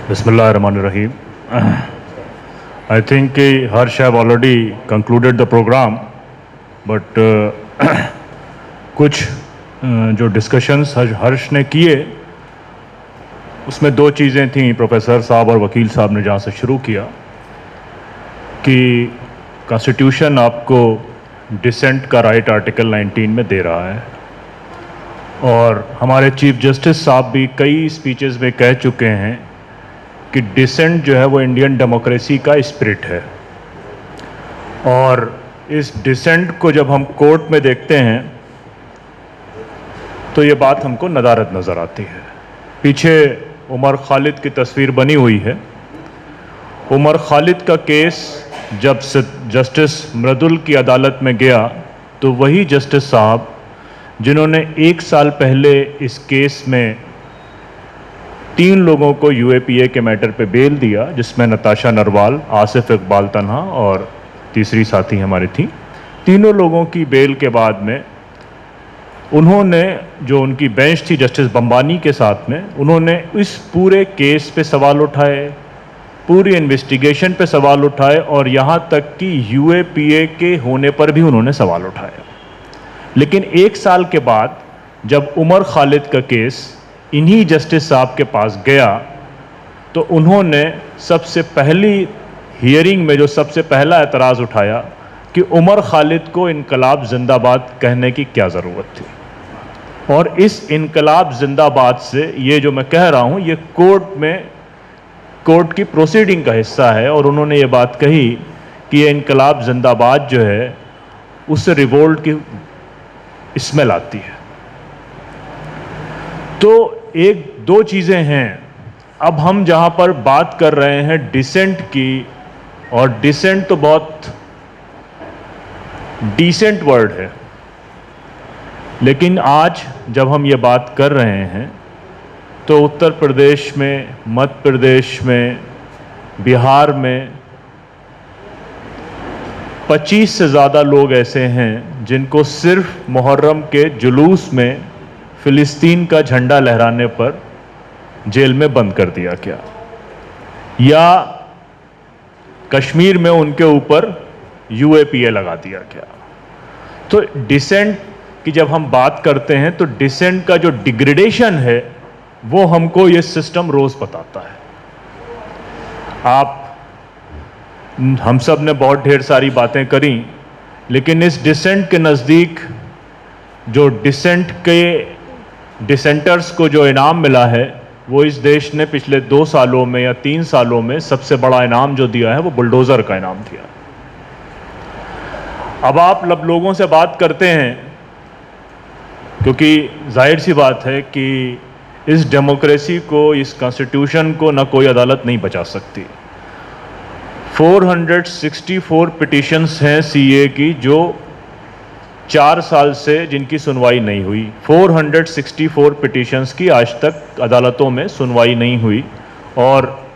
Bismillahirrahmanirrahim. I think Harsh have already concluded the program, but कुछ जो discussions हर्ष ने किए उसमें दो चीज़ें थीं। प्रोफेसर साहब और वकील साहब ने जहाँ से शुरू किया कि कॉन्स्टिट्यूशन आपको डिसेंट का राइट आर्टिकल 19 में दे रहा है, और हमारे चीफ जस्टिस साहब भी कई स्पीचेस में कह चुके हैं कि डिसेंट जो है वो इंडियन डेमोक्रेसी का स्पिरिट है। और इस डिसेंट को जब हम कोर्ट में देखते हैं तो ये बात हमको नदारद नज़र आती है। पीछे उमर खालिद की तस्वीर बनी हुई है। उमर खालिद का केस जब जस्टिस मृदुल की अदालत में गया तो वही जस्टिस साहब जिन्होंने 1 साल पहले इस केस में 3 लोगों को यूएपीए के मैटर पे बेल दिया, जिसमें नताशा नरवाल, आसिफ इकबाल तन्हा और तीसरी साथी हमारी थी। तीनों लोगों की बेल के बाद में उन्होंने, जो उनकी बेंच थी जस्टिस बंबानी के साथ में, उन्होंने इस पूरे केस पे सवाल उठाए, पूरी इन्वेस्टिगेशन पे सवाल उठाए, और यहाँ तक कि यूएपीए के होने पर भी उन्होंने सवाल उठाए। लेकिन 1 साल के बाद जब उमर खालिद का केस इन्हीं जस्टिस साहब के पास गया तो उन्होंने सबसे पहली हियरिंग में जो सबसे पहला एतराज़ उठाया कि उमर खालिद को इनकलाब जिंदाबाद कहने की क्या ज़रूरत थी। और इस इनकलाब जिंदाबाद से ये जो मैं कह रहा हूँ ये कोर्ट की प्रोसीडिंग का हिस्सा है, और उन्होंने ये बात कही कि ये इनकलाब जिंदाबाद जो है उससे रिवोल्ट की स्मेल आती है। तो एक दो चीज़ें हैं। अब हम जहाँ पर बात कर रहे हैं डिसेंट की, और डिसेंट तो बहुत डिसेंट वर्ड है, लेकिन आज जब हम ये बात कर रहे हैं तो उत्तर प्रदेश में, मध्य प्रदेश में, बिहार में 25 से ज़्यादा लोग ऐसे हैं जिनको सिर्फ मुहर्रम के जुलूस में फ़िलिस्तीन का झंडा लहराने पर जेल में बंद कर दिया गया, या कश्मीर में उनके ऊपर यूएपीए लगा दिया गया। तो डिसेंट की जब हम बात करते हैं तो डिसेंट का जो डिग्रेडेशन है वो हमको ये सिस्टम रोज़ बताता है। हम सब ने बहुत ढेर सारी बातें करी, लेकिन इस डिसेंट के नज़दीक जो डिसेंटर्स को जो इनाम मिला है वो इस देश ने पिछले 2 सालों में या 3 सालों में सबसे बड़ा इनाम जो दिया है वो बुलडोज़र का इनाम दिया। अब आप लोगों से बात करते हैं, क्योंकि जाहिर सी बात है कि इस डेमोक्रेसी को, इस कॉन्स्टिट्यूशन को ना कोई अदालत नहीं बचा सकती। 464 पिटीशंस हैं सीए की जो 4 साल से जिनकी सुनवाई नहीं हुई। 464 पिटीशंस की आज तक अदालतों में सुनवाई नहीं हुई, और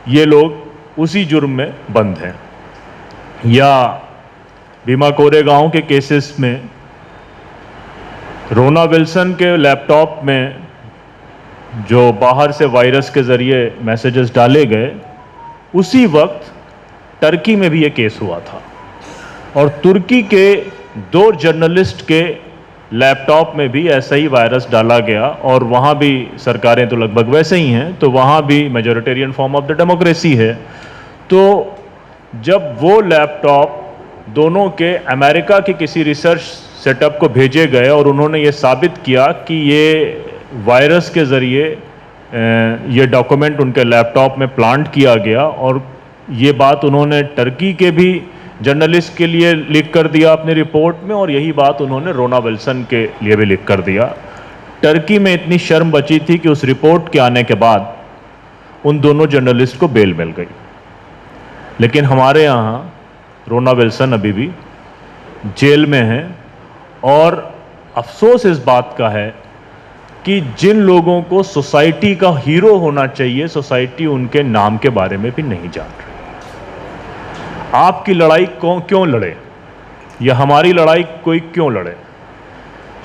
ये लोग उसी जुर्म में बंद हैं। या भीमा कोरेगांव के केसेस में रोना विल्सन के लैपटॉप में जो बाहर से वायरस के ज़रिए मैसेजेस डाले गए, उसी वक्त टर्की में भी ये केस हुआ था, और तुर्की के 2 जर्नलिस्ट के लैपटॉप में भी ऐसा ही वायरस डाला गया, और वहाँ भी सरकारें तो लगभग वैसे ही हैं, तो वहाँ भी majoritarian form of the democracy है। तो जब वो लैपटॉप दोनों के अमेरिका के किसी रिसर्च सेटअप को भेजे गए और उन्होंने ये साबित किया कि ये वायरस के ज़रिए ये डॉक्यूमेंट उनके लैपटॉप में प्लांट किया गया, और ये बात उन्होंने टर्की के भी जर्नलिस्ट के लिए लिख कर दिया अपनी रिपोर्ट में, और यही बात उन्होंने रोना विल्सन के लिए भी लिख कर दिया। टर्की में इतनी शर्म बची थी कि उस रिपोर्ट के आने के बाद उन दोनों जर्नलिस्ट को बेल मिल गई। लेकिन हमारे यहाँ रोना विल्सन अभी भी जेल में है, और अफसोस इस बात का है कि जिन लोगों को सोसाइटी का हीरो होना चाहिए, सोसाइटी उनके नाम के बारे में भी नहीं जान रही। आपकी लड़ाई क्यों लड़े, या हमारी लड़ाई कोई क्यों लड़े?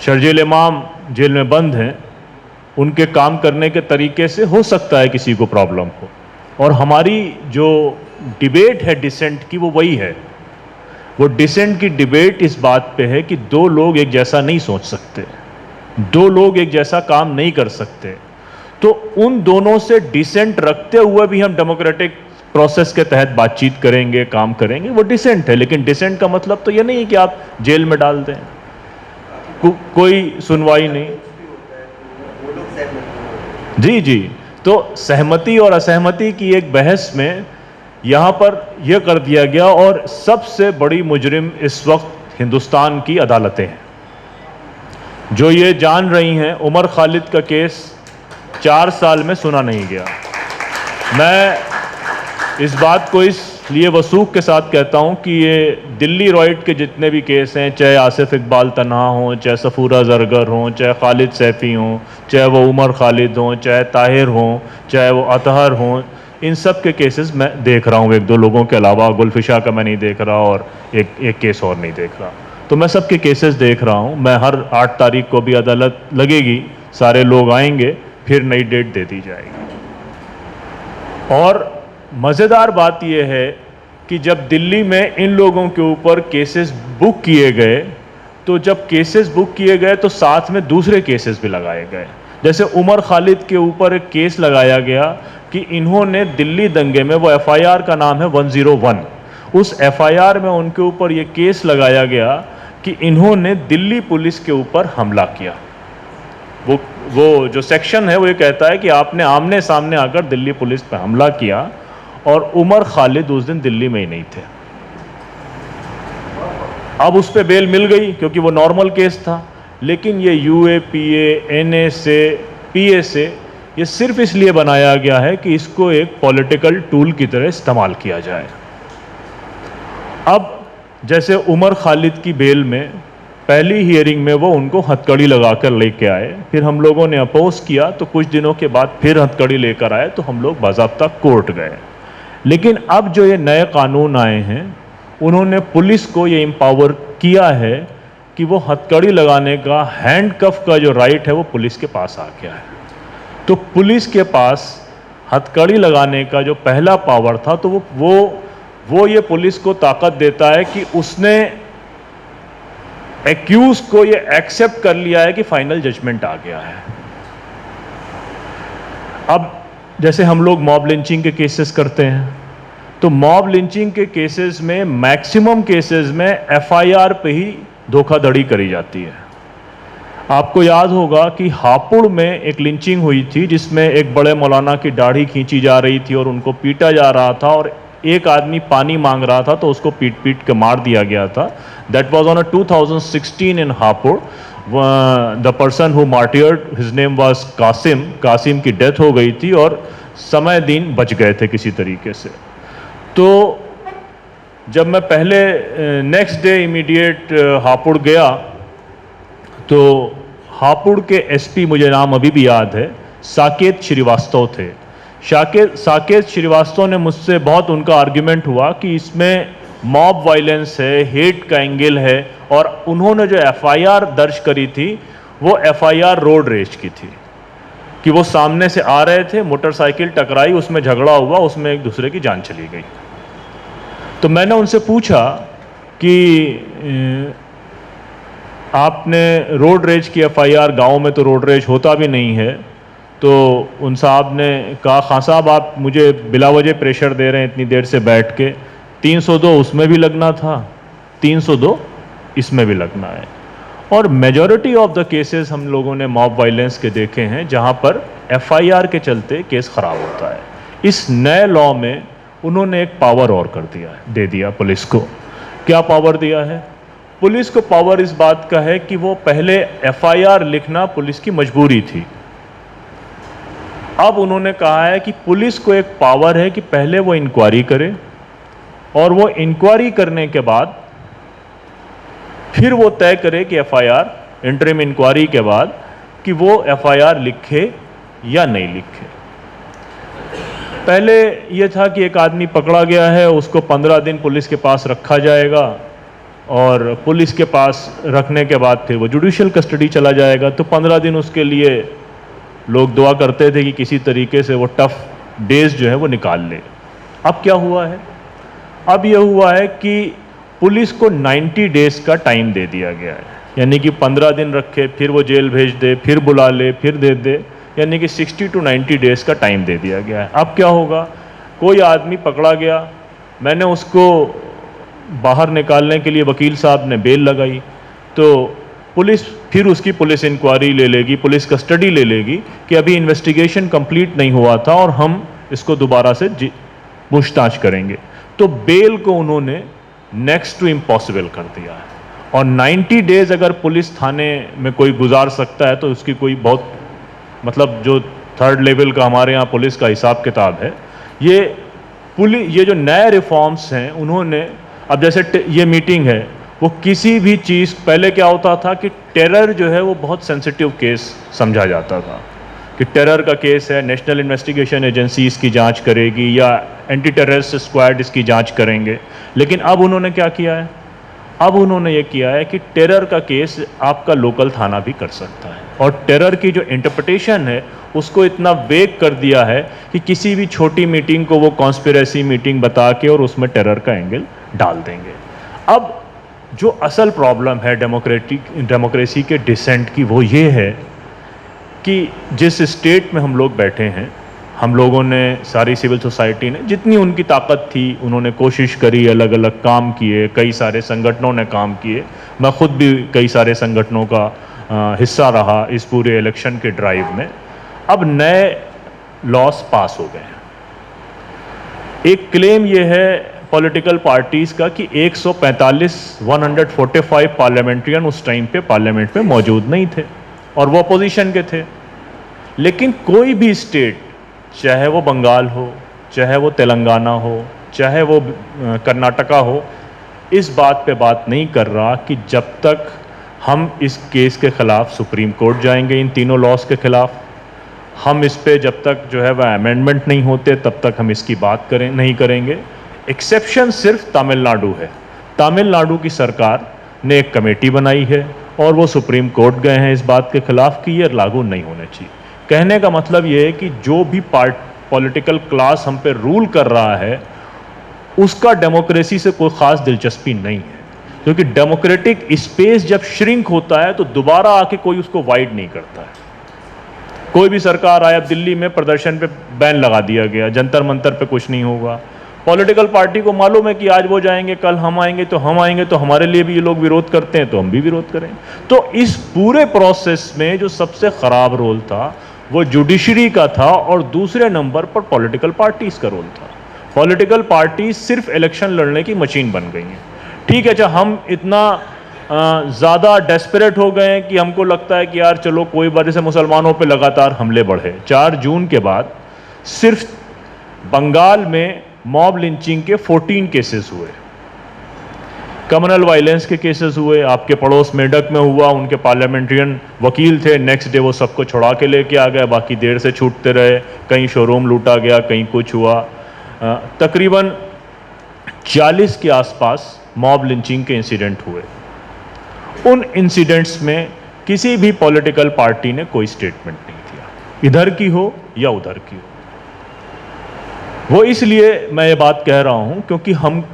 शर्जील इमाम जेल में बंद हैं, उनके काम करने के तरीके से हो सकता है किसी को प्रॉब्लम हो। और हमारी जो डिबेट है डिसेंट की वो वही है। वो डिसेंट की डिबेट इस बात पे है कि दो लोग एक जैसा नहीं सोच सकते, दो लोग एक जैसा काम नहीं कर सकते। तो उन दोनों से डिसेंट रखते हुए भी हम डेमोक्रेटिक प्रोसेस के तहत बातचीत करेंगे, काम करेंगे, वो डिसेंट है। लेकिन डिसेंट का मतलब तो ये नहीं है कि आप जेल में डाल दें, कोई सुनवाई नहीं। जी जी, तो सहमति और असहमति की एक बहस में यहाँ पर यह कर दिया गया। और सबसे बड़ी मुजरिम इस वक्त हिंदुस्तान की अदालतें हैं, जो ये जान रही हैं उमर खालिद का केस 4 साल में सुना नहीं गया। मैं इस बात को इसलिए वसूख के साथ कहता हूं कि ये दिल्ली रॉयट के जितने भी केस हैं, चाहे आसिफ इकबाल तन्हा हों, चाहे सफूरा जरगर हों, चाहे खालिद सैफ़ी हों, चाहे वो उमर खालिद हों, चाहे ताहिर हों, चाहे वो अतहर हों, इन सब के केसेस मैं देख रहा हूं, एक दो लोगों के अलावा। गुलफिशा का मैं नहीं देख रहा और एक केस और नहीं देख रहा। तो मैं सबके केसेस देख रहा हूं। मैं हर 8 तारीख को भी अदालत लगेगी, सारे लोग आएंगे, फिर नई डेट दे दी जाएगी। और मज़ेदार बात यह है कि जब दिल्ली में इन लोगों के ऊपर केसेस बुक किए गए, तो जब केसेस बुक किए गए तो साथ में दूसरे केसेस भी लगाए गए। जैसे उमर खालिद के ऊपर एक केस लगाया गया कि इन्होंने दिल्ली दंगे में, वो एफआईआर का नाम है 101, उस एफआईआर में उनके ऊपर ये केस लगाया गया कि इन्होंने दिल्ली पुलिस के ऊपर हमला किया। वो जो सेक्शन है वो ये कहता है कि आपने आमने सामने आकर दिल्ली पुलिस पर हमला किया, और उमर खालिद उस दिन दिल्ली में ही नहीं थे। अब उस पर बेल मिल गई क्योंकि वो नॉर्मल केस था। लेकिन ये यूएपीए, एनएसए, पीएसए, ये सिर्फ इसलिए बनाया गया है कि इसको एक पॉलिटिकल टूल की तरह इस्तेमाल किया जाए। अब जैसे उमर खालिद की बेल में पहली हियरिंग में वो उनको हथकड़ी लगाकर लेके आए, फिर हम लोगों ने अपोज किया, तो कुछ दिनों के बाद फिर हथकड़ी लेकर आए, तो हम लोग बाज़ाब्ता कोर्ट गए। लेकिन अब जो ये नए कानून आए हैं, उन्होंने पुलिस को ये एम्पावर किया है कि वो हथकड़ी लगाने का, हैंडकफ का जो राइट है वो पुलिस के पास आ गया है। तो पुलिस के पास हथकड़ी लगाने का जो पहला पावर था, तो वो ये पुलिस को ताकत देता है कि उसने एक्यूज को ये एक्सेप्ट कर लिया है कि फाइनल जजमेंट आ गया है। अब जैसे हम लोग मॉब लिंचिंग के केसेस करते हैं, तो मॉब लिंचिंग के केसेस में मैक्सिमम केसेस में एफआईआर पे ही धोखाधड़ी करी जाती है। आपको याद होगा कि हापुड़ में एक लिंचिंग हुई थी जिसमें एक बड़े मौलाना की दाढ़ी खींची जा रही थी और उनको पीटा जा रहा था, और एक आदमी पानी मांग रहा था तो उसको पीट पीट के मार दिया गया था। That was on 2016 in Hapur. The person who martyred, his name was Qasim. Qasim की डेथ हो गई थी और समय दिन बच गए थे किसी तरीके से। तो जब मैं पहले नेक्स्ट डे इमीडिएट हापुड़ गया, तो हापुड़ के एसपी, मुझे नाम अभी भी याद है, साकेत श्रीवास्तव थे। साकेत श्रीवास्तव ने मुझसे बहुत उनका आर्ग्यूमेंट हुआ कि इसमें मॉब वायलेंस है, हेट का एंगल है, और उन्होंने जो एफआईआर दर्ज करी थी वो एफआईआर रोड रेज की थी, कि वो सामने से आ रहे थे, मोटरसाइकिल टकराई, उसमें झगड़ा हुआ, उसमें एक दूसरे की जान चली गई। तो मैंने उनसे पूछा कि आपने रोड रेज की एफआईआर, गांव में तो रोड रेज होता भी नहीं है, तो उन साहब ने कहा, खान साहब आप मुझे बिला वजह प्रेशर दे रहे हैं इतनी देर से बैठ के, 302 उसमें भी लगना था, 302 इसमें भी लगना है। और मेजॉरिटी ऑफ द केसेस हम लोगों ने मॉब वायलेंस के देखे हैं जहां पर एफआईआर के चलते केस खराब होता है। इस नए लॉ में उन्होंने एक पावर और कर दिया है, दे दिया पुलिस को। क्या पावर दिया है? पुलिस को पावर इस बात का है कि वो पहले एफआईआर लिखना पुलिस की मजबूरी थी। अब उन्होंने कहा है कि पुलिस को एक पावर है कि पहले वो इंक्वायरी करे, और वो इंक्वायरी करने के बाद फिर वो तय करे कि एफआईआर, इंटरिम इंक्वायरी के बाद, कि वो एफआईआर लिखे या नहीं लिखे। पहले ये था कि एक आदमी पकड़ा गया है, उसको 15 दिन पुलिस के पास रखा जाएगा, और पुलिस के पास रखने के बाद फिर वो जुडिशियल कस्टडी चला जाएगा, तो 15 दिन उसके लिए लोग दुआ करते थे कि किसी तरीके से वो टफ डेज जो है वो निकाल ले। अब क्या हुआ है? अब यह हुआ है कि पुलिस को 90 डेज का टाइम दे दिया गया है, यानी कि 15 दिन रखे, फिर वो जेल भेज दे, फिर बुला ले, फिर दे दे, यानी कि 60 to 90 डेज का टाइम दे दिया गया है। अब क्या होगा? कोई आदमी पकड़ा गया, मैंने उसको बाहर निकालने के लिए वकील साहब ने बेल लगाई, तो पुलिस फिर उसकी पुलिस इंक्वायरी ले लेगी, पुलिस कस्टडी ले लेगी कि अभी इन्वेस्टिगेशन कंप्लीट नहीं हुआ था और हम इसको दोबारा से पूछताछ करेंगे। तो बेल को उन्होंने नेक्स्ट टू इम्पॉसिबल कर दिया है। और 90 डेज अगर पुलिस थाने में कोई गुजार सकता है तो उसकी कोई बहुत मतलब जो थर्ड लेवल का हमारे यहाँ पुलिस का हिसाब किताब है, ये जो नए रिफॉर्म्स हैं उन्होंने, अब जैसे ये मीटिंग है, वो किसी भी चीज़, पहले क्या होता था कि टेरर जो है वो बहुत सेंसिटिव केस समझा जाता था कि टेरर का केस है, नेशनल इन्वेस्टिगेशन एजेंसी इसकी जांच करेगी या एंटी टेररिस्ट स्क्वाड इसकी जांच करेंगे। लेकिन अब उन्होंने क्या किया है? अब उन्होंने ये किया है कि टेरर का केस आपका लोकल थाना भी कर सकता है, और टेरर की जो इंटरप्रिटेशन है उसको इतना वेग कर दिया है कि किसी भी छोटी मीटिंग को वो कॉन्स्पिरेसी मीटिंग बता के और उसमें टेरर का एंगल डाल देंगे। अब जो असल प्रॉब्लम है डेमोक्रेसी के डिसेंट की, वो ये है कि जिस स्टेट में हम लोग बैठे हैं, हम लोगों ने, सारी सिविल सोसाइटी ने जितनी उनकी ताकत थी उन्होंने कोशिश करी, अलग अलग काम किए, कई सारे संगठनों ने काम किए, मैं खुद भी कई सारे संगठनों का हिस्सा रहा इस पूरे इलेक्शन के ड्राइव में। अब नए लॉस पास हो गए हैं। एक क्लेम ये है पॉलिटिकल पार्टीज़ का कि 145 पार्लियामेंट्रियन उस टाइम पे पार्लियामेंट में मौजूद नहीं थे और वो अपोजिशन के थे। लेकिन कोई भी स्टेट, चाहे वो बंगाल हो, चाहे वो तेलंगाना हो, चाहे वो कर्नाटका हो, इस बात पे बात नहीं कर रहा कि जब तक हम इस केस के ख़िलाफ़ सुप्रीम कोर्ट जाएंगे, इन तीनों लॉस के ख़िलाफ़, हम इस पे जब तक जो है वह अमेंडमेंट नहीं होते तब तक हम इसकी बात नहीं करेंगे। एक्सेप्शन सिर्फ तमिलनाडु है। तमिलनाडु की सरकार ने एक कमेटी बनाई है और वो सुप्रीम कोर्ट गए हैं इस बात के खिलाफ कि ये लागू नहीं होने चाहिए। कहने का मतलब ये है कि जो भी पॉलिटिकल क्लास हम पे रूल कर रहा है उसका डेमोक्रेसी से कोई ख़ास दिलचस्पी नहीं है, क्योंकि डेमोक्रेटिक स्पेस जब श्रिंक होता है तो दोबारा आके कोई उसको वाइड नहीं करता है। कोई भी सरकार आए, अब दिल्ली में प्रदर्शन पे बैन लगा दिया गया, जंतर मंतर पे कुछ नहीं होगा। पॉलिटिकल पार्टी को मालूम है कि आज वो जाएंगे, कल हम आएंगे, तो हमारे लिए भी ये लोग विरोध करते हैं तो हम भी विरोध करें। तो इस पूरे प्रोसेस में जो सबसे ख़राब रोल था वो जुडिशरी का था और दूसरे नंबर पर पॉलिटिकल पार्टीज़ का रोल था। पॉलिटिकल पार्टीज सिर्फ इलेक्शन लड़ने की मशीन बन गई हैं। ठीक है, अच्छा हम इतना ज़्यादा डेस्परेट हो गए हैं कि हमको लगता है कि यार चलो कोई बात, जैसे मुसलमानों पे लगातार हमले बढ़े। 4 जून के बाद सिर्फ बंगाल में मॉब लिंचिंग के 14 केसेस हुए, कम्युनल वायलेंस के केसेस हुए, आपके पड़ोस मेडक में हुआ, उनके पार्लियामेंट्रियन वकील थे, नेक्स्ट डे वो सबको छुड़ा के लेके आ गए, बाकी देर से छूटते रहे, कहीं शोरूम लूटा गया, कहीं कुछ हुआ। तकरीबन 40 के आसपास मॉब लिंचिंग के इंसिडेंट हुए। उन इंसिडेंट्स में किसी भी पॉलिटिकल पार्टी ने कोई स्टेटमेंट नहीं दिया, इधर की हो या उधर की हो। वो इसलिए मैं ये बात कह रहा हूँ क्योंकि हम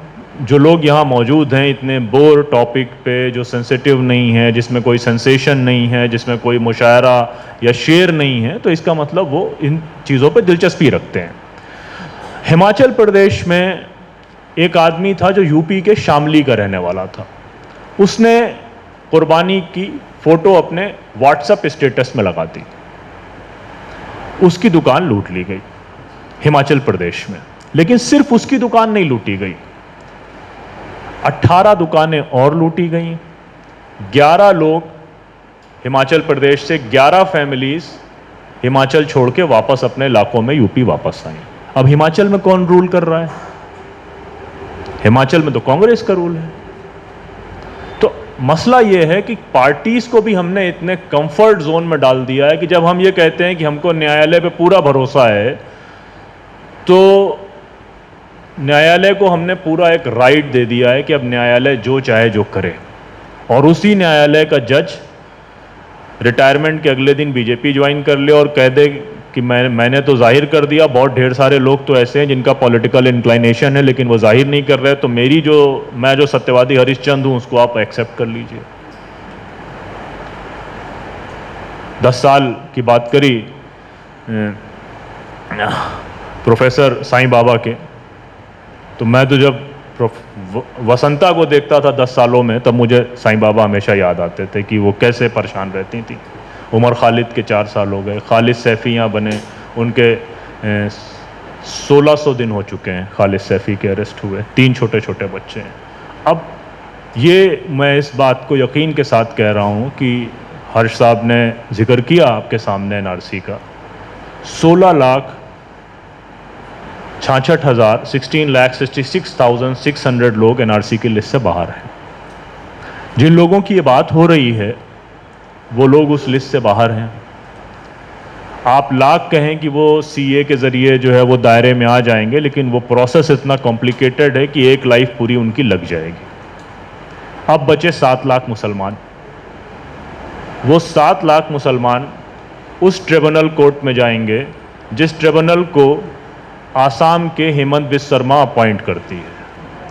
जो लोग यहाँ मौजूद हैं इतने बोर टॉपिक पे, जो सेंसिटिव नहीं है, जिसमें कोई सेंसेशन नहीं है, जिसमें कोई मुशायरा या शेर नहीं है, तो इसका मतलब वो इन चीज़ों पे दिलचस्पी रखते हैं। हिमाचल प्रदेश में एक आदमी था जो यूपी के शामली का रहने वाला था। उसने कुर्बानी की फ़ोटो अपने व्हाट्सएप स्टेटस में लगा दी। उसकी दुकान लूट ली गई हिमाचल प्रदेश में। लेकिन सिर्फ उसकी दुकान नहीं लूटी गई, 18 दुकानें और लूटी गई। 11 लोग हिमाचल प्रदेश से, 11 फैमिलीज हिमाचल छोड़ के वापस अपने इलाकों में यूपी वापस आई। अब हिमाचल में कौन रूल कर रहा है? हिमाचल में तो कांग्रेस का रूल है। तो मसला यह है कि पार्टीज को भी हमने इतने कंफर्ट जोन में डाल दिया है कि जब हम ये कहते हैं कि हमको न्यायालय पे पूरा भरोसा है, तो न्यायालय को हमने पूरा एक राइट दे दिया है कि अब न्यायालय जो चाहे जो करे, और उसी न्यायालय का जज रिटायरमेंट के अगले दिन बीजेपी ज्वाइन कर ले और कह दे कि मैंने तो जाहिर कर दिया। बहुत ढेर सारे लोग तो ऐसे हैं जिनका पॉलिटिकल इंक्लाइनेशन है लेकिन वो जाहिर नहीं कर रहे, तो मैं जो सत्यवादी हरिश्चंद हूं उसको आप एक्सेप्ट कर लीजिए। 10 साल की बात करी प्रोफेसर साईं बाबा के, तो मैं तो जब वसंता को देखता था 10 सालों में, तब मुझे साईं बाबा हमेशा याद आते थे कि वो कैसे परेशान रहती थी। उमर खालिद के 4 साल हो गए, खालिद सैफ़ी यहाँ बने, उनके 1600 दिन हो चुके हैं खालिद सैफ़ी के अरेस्ट हुए, 3 छोटे छोटे बच्चे हैं। अब ये मैं इस बात को यकीन के साथ कह रहा हूँ कि हर्ष साहब ने जिक्र किया आपके सामने एनआरसी का, 16,66,600 लोग एनआरसी की लिस्ट से बाहर हैं। जिन लोगों की ये बात हो रही है वो लोग उस लिस्ट से बाहर हैं। आप लाख कहें कि वो सीए के ज़रिए जो है वो दायरे में आ जाएंगे, लेकिन वो प्रोसेस इतना कॉम्प्लिकेटेड है कि एक लाइफ पूरी उनकी लग जाएगी। अब बचे 7 लाख मुसलमान। वो 7 लाख मुसलमान उस ट्रिब्यूनल कोर्ट में जाएंगे जिस ट्रिब्यूनल को आसाम के हेमंत बिस्वा शर्मा अपॉइंट करती है,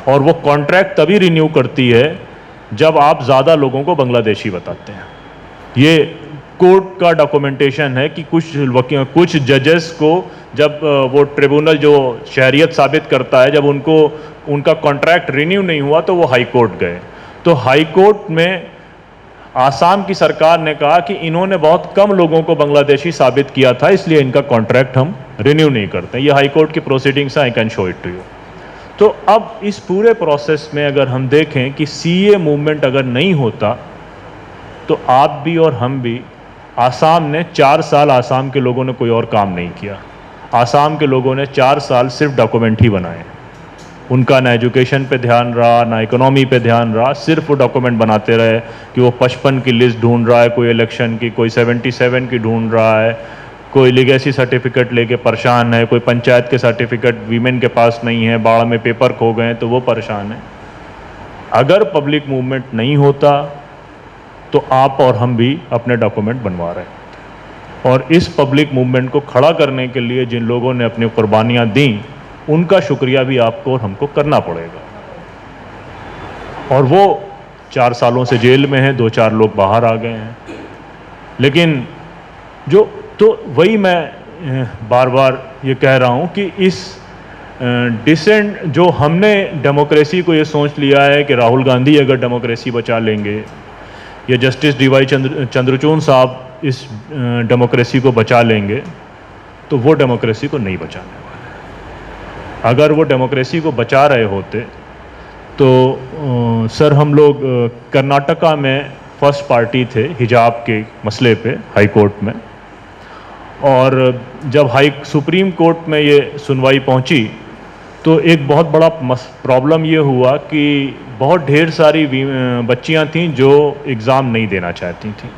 और वो कॉन्ट्रैक्ट तभी रिन्यू करती है जब आप ज़्यादा लोगों को बांग्लादेशी बताते हैं। ये कोर्ट का डॉक्यूमेंटेशन है कि कुछ जजेस को जब वो ट्रिब्यूनल जो शहरियत साबित करता है, जब उनका कॉन्ट्रैक्ट रिन्यू नहीं हुआ तो वो हाई कोर्ट गए। तो हाई कोर्ट में आसाम की सरकार ने कहा कि इन्होंने बहुत कम लोगों को बांग्लादेशी साबित किया था, इसलिए इनका कॉन्ट्रैक्ट हम रिन्यू नहीं करते। ये हाई कोर्ट की proceedings, I can show it to you. तो अब इस पूरे प्रोसेस में अगर हम देखें कि सीए मूवमेंट अगर नहीं होता तो आप भी और हम भी, आसाम ने 4 साल आसाम के लोगों ने कोई और काम नहीं किया। आसाम के लोगों ने 4 साल सिर्फ डॉक्यूमेंट ही बनाए। उनका ना एजुकेशन पे ध्यान रहा, ना इकोनॉमी पे ध्यान रहा, सिर्फ वो डॉक्यूमेंट बनाते रहे कि वो 55 की लिस्ट ढूंढ रहा है, कोई इलेक्शन की, कोई 77 की ढूंढ रहा है, कोई लीगेसी सर्टिफिकेट लेके परेशान है, कोई पंचायत के सर्टिफिकेट वीमेन के पास नहीं है, बाढ़ में पेपर खो गए तो वो परेशान है। अगर पब्लिक मूवमेंट नहीं होता तो आप और हम भी अपने डॉक्यूमेंट बनवा रहे हैं। और इस पब्लिक मूवमेंट को खड़ा करने के लिए जिन लोगों ने अपनी कुर्बानियां दी, उनका शुक्रिया भी आपको और हमको करना पड़ेगा। और वो 4 सालों से जेल में हैं, 2-4 लोग बाहर आ गए हैं। लेकिन तो वही मैं बार बार ये कह रहा हूँ कि इस डिसेंट जो हमने डेमोक्रेसी को ये सोच लिया है कि राहुल गांधी अगर डेमोक्रेसी बचा लेंगे या जस्टिस डीवाई चंद्रचूड़ साहब इस डेमोक्रेसी को बचा लेंगे, तो वो डेमोक्रेसी को नहीं बचाने वाले। अगर वो डेमोक्रेसी को बचा रहे होते तो सर हम लोग कर्नाटका में फर्स्ट पार्टी थे हिजाब के मसले पे हाई कोर्ट में, और जब सुप्रीम कोर्ट में ये सुनवाई पहुंची तो एक बहुत बड़ा प्रॉब्लम ये हुआ कि बहुत ढेर सारी बच्चियां थीं जो एग्ज़ाम नहीं देना चाहती थीं,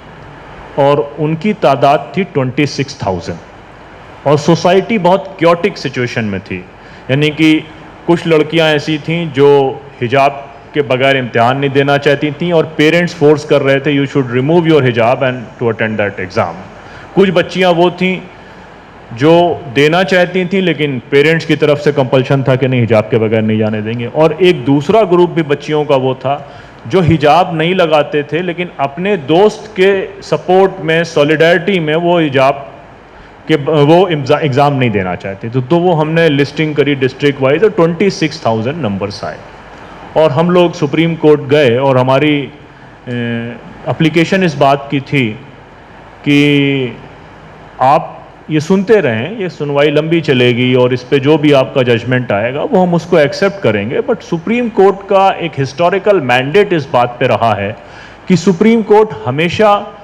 और उनकी तादाद थी 26,000, और सोसाइटी बहुत क्योटिक सिचुएशन में थी। यानी कि कुछ लड़कियां ऐसी थीं जो हिजाब के बगैर इम्तिहान नहीं देना चाहती थीं और पेरेंट्स फोर्स कर रहे थे you should remove your hijab and to attend that exam. कुछ बच्चियां वो थीं जो देना चाहती थीं लेकिन पेरेंट्स की तरफ से कंपल्शन था कि नहीं, हिजाब के बगैर नहीं जाने देंगे। और एक दूसरा ग्रुप भी बच्चियों का वो था जो हिजाब नहीं लगाते थे लेकिन अपने दोस्त के सपोर्ट में, सॉलिडारिटी में वो हिजाब के वो एग्ज़ाम नहीं देना चाहते थे। तो वो हमने लिस्टिंग करी डिस्ट्रिक्ट वाइज और 26,000 नंबर्स आए, और हम लोग सुप्रीम कोर्ट गए और हमारी एप्लीकेशन इस बात की थी कि आप ये सुनते रहें, ये सुनवाई लंबी चलेगी और इस पे जो भी आपका जजमेंट आएगा वो हम उसको एक्सेप्ट करेंगे। बट सुप्रीम कोर्ट का एक हिस्टोरिकल मैंडेट इस बात पे रहा है कि सुप्रीम कोर्ट हमेशा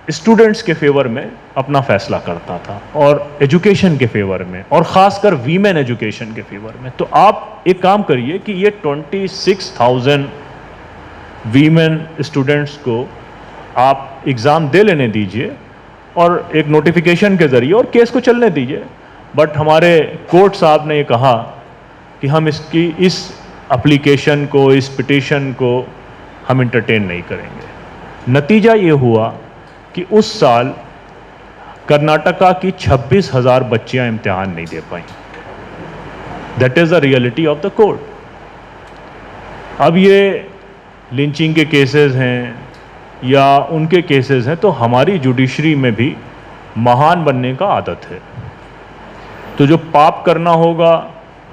स्टूडेंट्स के फेवर में अपना फैसला करता था, और एजुकेशन के फेवर में, और ख़ासकर वीमेन एजुकेशन के फेवर में। तो आप एक काम करिए कि ये 26,000 वीमेन स्टूडेंट्स को आप एग्ज़ाम दे लेने दीजिए और एक नोटिफिकेशन के ज़रिए, और केस को चलने दीजिए। बट हमारे कोर्ट साहब ने ये कहा कि हम इस एप्लीकेशन को, इस पिटीशन को हम इंटरटेन नहीं करेंगे। नतीजा ये हुआ कि उस साल कर्नाटका की 26,000 बच्चियां इम्तिहान नहीं दे पाई। That is the reality of the court. अब ये लिंचिंग के केसेस हैं या उनके केसेस हैं, तो हमारी जुडिशरी में भी महान बनने का आदत है। तो जो पाप करना होगा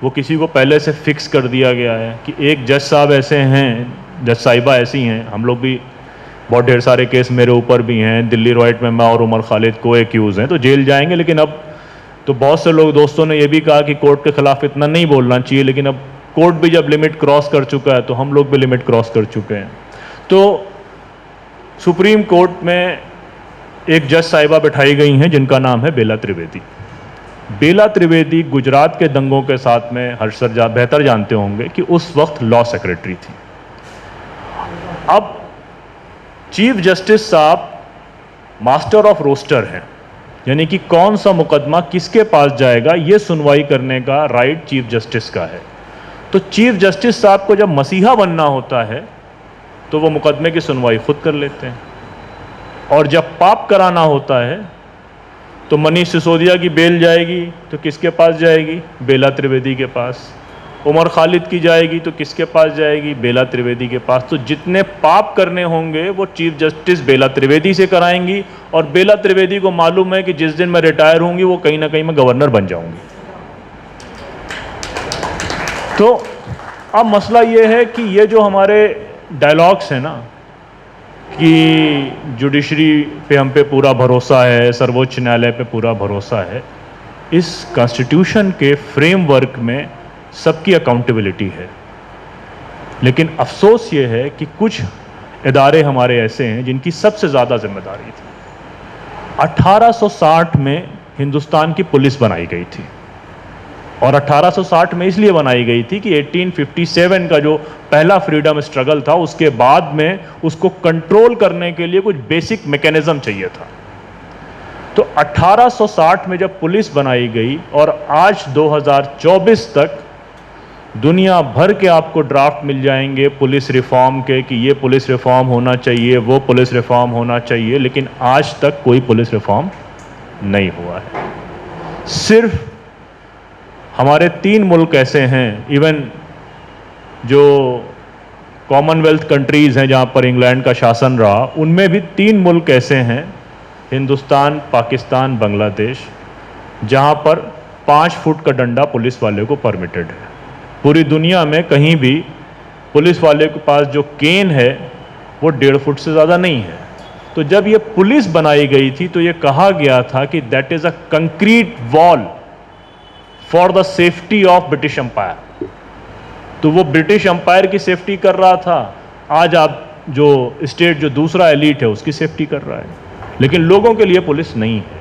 वो किसी को पहले से फिक्स कर दिया गया है कि एक जज साहब ऐसे हैं, जज साहिबा ऐसी हैं। हम लोग भी बहुत ढेर सारे केस मेरे ऊपर भी हैं। दिल्ली रॉयट में मैं और उमर खालिद को एक्यूज़ हैं, तो जेल जाएंगे। लेकिन अब तो बहुत से लोग दोस्तों ने ये भी कहा कि कोर्ट के खिलाफ इतना नहीं बोलना चाहिए, लेकिन अब कोर्ट भी जब लिमिट क्रॉस कर चुका है तो हम लोग भी लिमिट क्रॉस कर चुके हैं। तो सुप्रीम कोर्ट में एक जज साहिबा बिठाई गई हैं जिनका नाम है बेला त्रिवेदी। बेला त्रिवेदी गुजरात के दंगों के साथ में हर्ष सर बेहतर जानते होंगे कि उस वक्त लॉ सेक्रेटरी थी। अब चीफ जस्टिस साहब मास्टर ऑफ रोस्टर हैं, यानी कि कौन सा मुकदमा किसके पास जाएगा ये सुनवाई करने का राइट चीफ जस्टिस का है। तो चीफ जस्टिस साहब को जब मसीहा बनना होता है तो वो मुकदमे की सुनवाई खुद कर लेते हैं, और जब पाप कराना होता है तो मनीष सिसोदिया की बेल जाएगी तो किसके पास जाएगी? बेला त्रिवेदी के पास। उमर खालिद की जाएगी तो किसके पास जाएगी? बेला त्रिवेदी के पास। तो जितने पाप करने होंगे वो चीफ जस्टिस बेला त्रिवेदी से कराएंगी, और बेला त्रिवेदी को मालूम है कि जिस दिन मैं रिटायर होंगी वो कहीं ना कहीं मैं गवर्नर बन जाऊंगी। तो अब मसला ये है कि ये जो हमारे डायलॉग्स हैं ना कि जुडिशरी पे हम पे पूरा भरोसा है, सर्वोच्च न्यायालय पे पूरा भरोसा है, इस कॉन्स्टिट्यूशन के फ्रेमवर्क में सबकी अकाउंटेबिलिटी है। लेकिन अफसोस ये है कि कुछ इदारे हमारे ऐसे हैं जिनकी सबसे ज़्यादा जिम्मेदारी थी। 1860 में हिंदुस्तान की पुलिस बनाई गई थी, और 1860 में इसलिए बनाई गई थी कि 1857 का जो पहला फ्रीडम स्ट्रगल था उसके बाद में उसको कंट्रोल करने के लिए कुछ बेसिक मैकेनिज्म चाहिए था। तो 1860 में जब पुलिस बनाई गई, और आज 2024 तक दुनिया भर के आपको ड्राफ्ट मिल जाएंगे पुलिस रिफॉर्म के कि ये पुलिस रिफॉर्म होना चाहिए, वो पुलिस रिफॉर्म होना चाहिए, लेकिन आज तक कोई पुलिस रिफॉर्म नहीं हुआ है। सिर्फ हमारे 3 मुल्क ऐसे हैं, इवन जो कॉमनवेल्थ कंट्रीज़ हैं जहाँ पर इंग्लैंड का शासन रहा, उनमें भी 3 मुल्क ऐसे हैं, हिंदुस्तान, पाकिस्तान, बांग्लादेश, जहाँ पर 5 फुट का डंडा पुलिस वाले को परमिटेड है। पूरी दुनिया में कहीं भी पुलिस वाले के पास जो केन है वो 1.5 फुट से ज़्यादा नहीं है। तो जब ये पुलिस बनाई गई थी तो ये कहा गया था कि that is a concrete wall for the safety of British empire. तो वो ब्रिटिश एम्पायर की सेफ्टी कर रहा था, आज आप जो स्टेट जो दूसरा एलीट है उसकी सेफ्टी कर रहा है। लेकिन लोगों के लिए पुलिस नहीं है।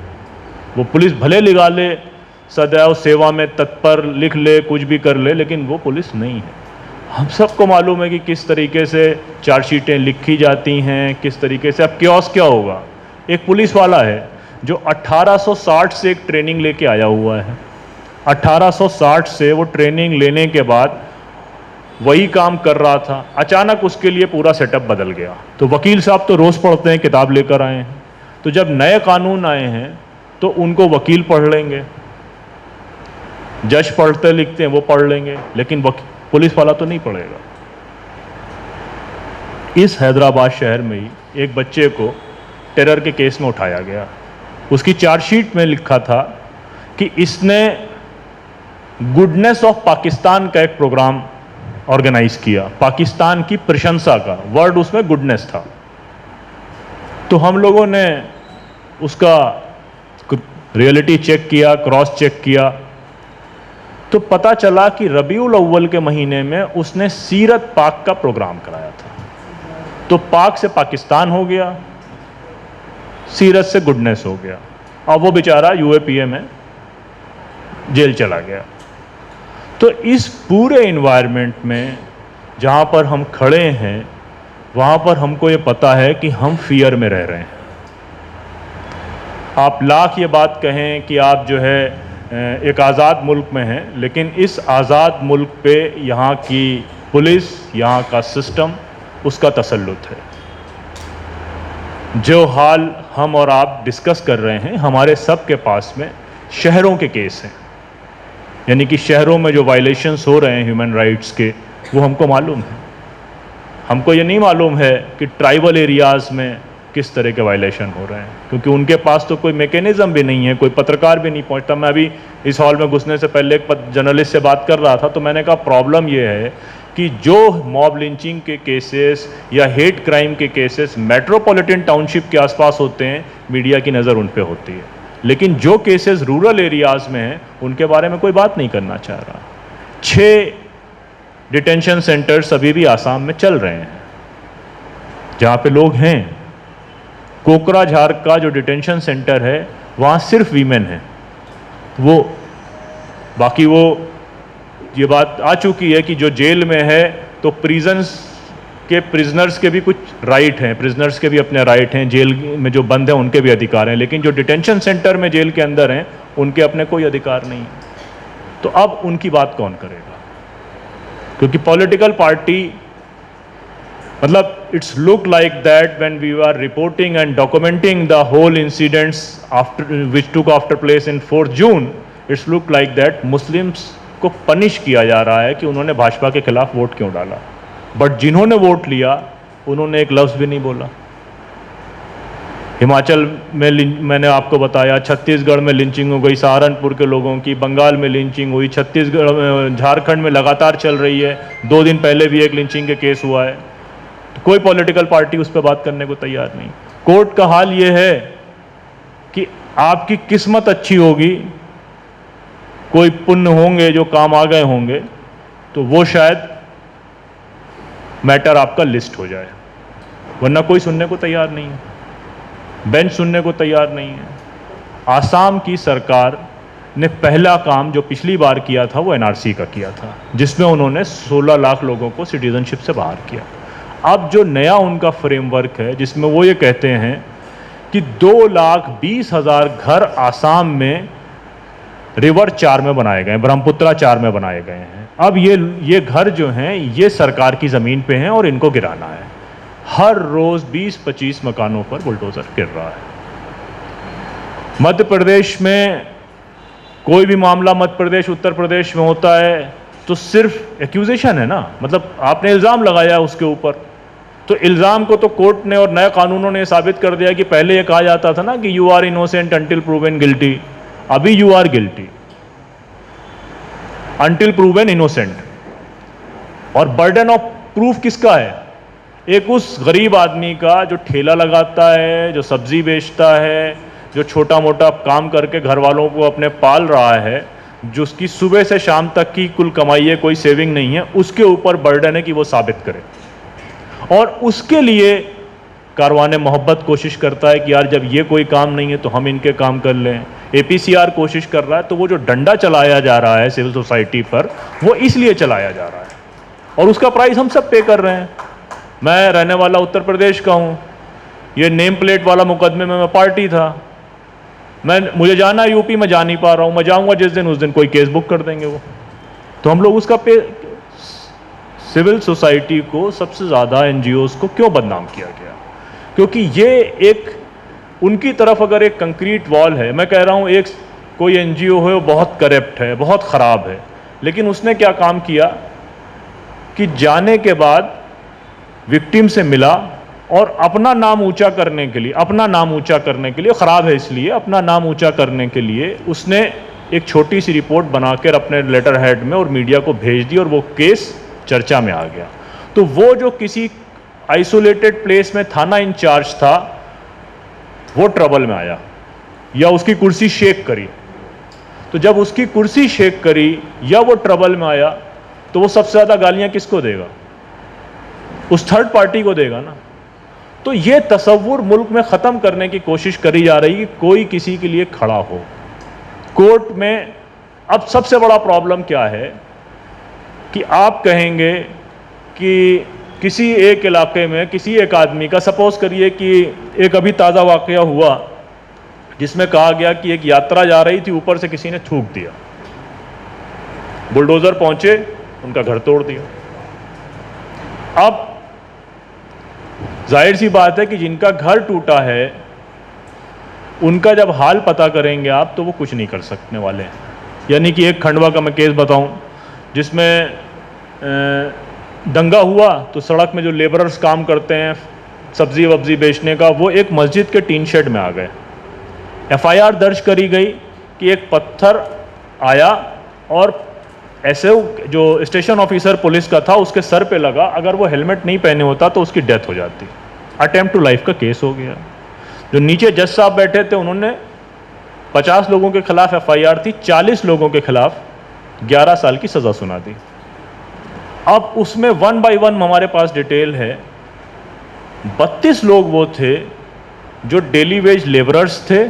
वो पुलिस भले लगा ले, सदैव सेवा में तत्पर लिख ले, कुछ भी कर ले, लेकिन वो पुलिस नहीं है। हम सबको मालूम है कि किस तरीके से चार्जशीटें लिखी जाती हैं, किस तरीके से। अब क्योस क्या होगा? एक पुलिस वाला है जो 1860 से एक ट्रेनिंग लेके आया हुआ है। 1860 से वो ट्रेनिंग लेने के बाद वही काम कर रहा था, अचानक उसके लिए पूरा सेटअप बदल गया। तो वकील साहब तो रोज़ पढ़ते हैं, किताब लेकर आए हैं, तो जब नए कानून आए हैं तो उनको वकील पढ़ लेंगे, जज पढ़ते लिखते हैं वो पढ़ लेंगे, लेकिन पुलिस वाला तो नहीं पढ़ेगा। इस हैदराबाद शहर में ही एक बच्चे को टेरर के केस में उठाया गया। उसकी चार्जशीट में लिखा था कि इसने गुडनेस ऑफ पाकिस्तान का एक प्रोग्राम ऑर्गेनाइज किया, पाकिस्तान की प्रशंसा का, वर्ड उसमें गुडनेस था। तो हम लोगों ने उसका रियलिटी चेक किया, क्रॉस चेक किया, तो पता चला कि रबीउल अव्वल के महीने में उसने सीरत पाक का प्रोग्राम कराया था। तो पाक से पाकिस्तान हो गया, सीरत से गुडनेस हो गया। अब वो बेचारा यूएपीए में जेल चला गया। तो इस पूरे इन्वायरमेंट में जहाँ पर हम खड़े हैं वहाँ पर हमको ये पता है कि हम फियर में रह रहे हैं। आप लाख ये बात कहें कि आप जो है एक आज़ाद मुल्क में हैं, लेकिन इस आज़ाद मुल्क पे यहाँ की पुलिस, यहाँ का सिस्टम, उसका तसल्लुत है। जो हाल हम और आप डिस्कस कर रहे हैं, हमारे सब के पास में शहरों के केस हैं, यानी कि शहरों में जो वायलेशंस हो रहे हैं ह्यूमन राइट्स के, वो हमको मालूम है। हमको ये नहीं मालूम है कि ट्राइबल एरियाज़ में किस तरह के वायलेशन हो रहे हैं, क्योंकि उनके पास तो कोई मैकेनिज़्म भी नहीं है, कोई पत्रकार भी नहीं पहुंचता। मैं अभी इस हॉल में घुसने से पहले एक जर्नलिस्ट से बात कर रहा था, तो मैंने कहा प्रॉब्लम ये है कि जो मॉब लिंचिंग के केसेस या हेट क्राइम के केसेस मेट्रोपॉलिटन टाउनशिप के आसपास होते हैं, मीडिया की नज़र उन पे होती है, लेकिन जो केसेस रूरल एरियाज़ में हैं उनके बारे में कोई बात नहीं करना चाह रहा। 6 डिटेंशन सेंटर्स अभी भी आसाम में चल रहे हैं जहाँ पे लोग हैं। कोकराझार का जो डिटेंशन सेंटर है वहाँ सिर्फ वीमेन है, वो बाकी वो ये बात आ चुकी है कि जो जेल में है तो प्रिजनर्स के भी कुछ राइट हैं, प्रिजनर्स के भी अपने राइट हैं, जेल में जो बंद हैं उनके भी अधिकार हैं, लेकिन जो डिटेंशन सेंटर में जेल के अंदर हैं उनके अपने कोई अधिकार नहीं। तो अब उनकी बात कौन करेगा? क्योंकि पॉलिटिकल पार्टी, मतलब it's look like that when we are reporting and documenting the whole incidents after which took after place in 4 June, it's look like that Muslims को पनिश किया जा रहा है कि उन्होंने भाजपा के खिलाफ वोट क्यों डाला, बट जिन्होंने वोट लिया उन्होंने एक लफ्ज़ भी नहीं बोला। हिमाचल में मैंने आपको बताया, छत्तीसगढ़ में लिंचिंग हो गई सहारनपुर के लोगों की, बंगाल में लिंचिंग हुई, छत्तीसगढ़ झारखंड में लगातार चल रही है, 2 दिन पहले भी एक लिंचिंग के केस हुआ है। तो कोई पॉलिटिकल पार्टी उस पर बात करने को तैयार नहीं। कोर्ट का हाल ये है कि आपकी किस्मत अच्छी होगी, कोई पुण्य होंगे जो काम आ गए होंगे, तो वो शायद मैटर आपका लिस्ट हो जाए, वरना कोई सुनने को तैयार नहीं है, बेंच सुनने को तैयार नहीं है। आसाम की सरकार ने पहला काम जो पिछली बार किया था वो एनआरसी का किया था, जिसमें उन्होंने 16 लाख लोगों को सिटीजनशिप से बाहर किया। अब जो नया उनका फ्रेमवर्क है जिसमें वो ये कहते हैं कि 2,20,000 घर आसाम में रिवर 4 में बनाए गए, ब्रह्मपुत्रा 4 में बनाए गए हैं। अब ये घर जो हैं ये सरकार की ज़मीन पे हैं और इनको गिराना है। हर रोज़ 20-25 मकानों पर बुलडोज़र गिर रहा है। मध्य प्रदेश में कोई भी मामला मध्य प्रदेश उत्तर प्रदेश में होता है तो सिर्फ एक्यूजेशन है ना, मतलब आपने इल्ज़ाम लगाया उसके ऊपर, तो इल्ज़ाम को तो कोर्ट ने और नए कानूनों ने साबित कर दिया कि पहले ये कहा जाता था ना कि you are innocent until proven guilty, अभी you are guilty until proven innocent. और बर्डन ऑफ प्रूफ किसका है? एक उस गरीब आदमी का जो ठेला लगाता है, जो सब्जी बेचता है, जो छोटा मोटा काम करके घर वालों को अपने पाल रहा है, जो उसकी सुबह से शाम तक की कुल कमाई है, कोई सेविंग नहीं है, उसके ऊपर बर्डन है कि वो साबित करे। और उसके लिए कारवाने मोहब्बत कोशिश करता है कि यार जब ये कोई काम नहीं है तो हम इनके काम कर लें। एपीसीआर कोशिश कर रहा है, तो वो जो डंडा चलाया जा रहा है सिविल सोसाइटी पर, वो इसलिए चलाया जा रहा है और उसका प्राइस हम सब पे कर रहे हैं। मैं रहने वाला उत्तर प्रदेश का हूँ, ये नेम प्लेट वाला मुकदमे में मैं पार्टी था, मुझे जाना यूपी में जा नहीं पा रहा हूँ, मैं जाऊँगा जिस दिन उस दिन कोई केस बुक कर देंगे वो, तो हम लोग उसका पे। सिविल सोसाइटी को सबसे ज़्यादा एनजीओज़ को क्यों बदनाम किया गया? क्योंकि ये एक उनकी तरफ अगर एक कंक्रीट वॉल है, मैं कह रहा हूँ एक कोई एनजीओ है वो बहुत करप्ट है, बहुत ख़राब है, लेकिन उसने क्या काम किया कि जाने के बाद विक्टिम से मिला और अपना नाम ऊंचा करने के लिए, ख़राब है इसलिए, अपना नाम ऊंचा करने के लिए उसने एक छोटी सी रिपोर्ट बनाकर अपने लेटर हेड में और मीडिया को भेज दी और वो केस चर्चा में आ गया। तो वो जो किसी आइसोलेटेड प्लेस में थाना इंचार्ज था वो ट्रबल में आया या उसकी कुर्सी शेक करी, तो जब उसकी कुर्सी शेक करी या वो ट्रबल में आया तो वो सबसे ज़्यादा गालियां किसको देगा? उस थर्ड पार्टी को देगा ना। तो ये तसव्वुर मुल्क में ख़त्म करने की कोशिश करी जा रही है कि कोई किसी के लिए खड़ा हो। कोर्ट में अब सबसे बड़ा प्रॉब्लम क्या है कि आप कहेंगे कि किसी एक इलाके में किसी एक आदमी का, सपोज करिए कि एक अभी ताज़ा वाक़या हुआ जिसमें कहा गया कि एक यात्रा जा रही थी, ऊपर से किसी ने थूक दिया, बुलडोज़र पहुंचे, उनका घर तोड़ दिया। अब जाहिर सी बात है कि जिनका घर टूटा है उनका जब हाल पता करेंगे आप तो वो कुछ नहीं कर सकने वाले हैं। यानी कि एक खंडवा का मैं केस बताऊं जिसमें दंगा हुआ तो सड़क में जो लेबरर्स काम करते हैं सब्जी वब्जी बेचने का, वो एक मस्जिद के टीन शेड में आ गए। एफआईआर दर्ज करी गई कि एक पत्थर आया और ऐसे जो स्टेशन ऑफिसर पुलिस का था उसके सर पे लगा, अगर वो हेलमेट नहीं पहने होता तो उसकी डेथ हो जाती। अटेम्प्ट टू लाइफ का केस हो गया। जो नीचे जज साहब बैठे थे उन्होंने 50 लोगों के खिलाफ एफआईआर थी, 40 लोगों के खिलाफ 11 साल की सज़ा सुना दी। अब उसमें 1 बाय 1 हमारे पास डिटेल है। 32 लोग वो थे जो डेली वेज लेबरर्स थे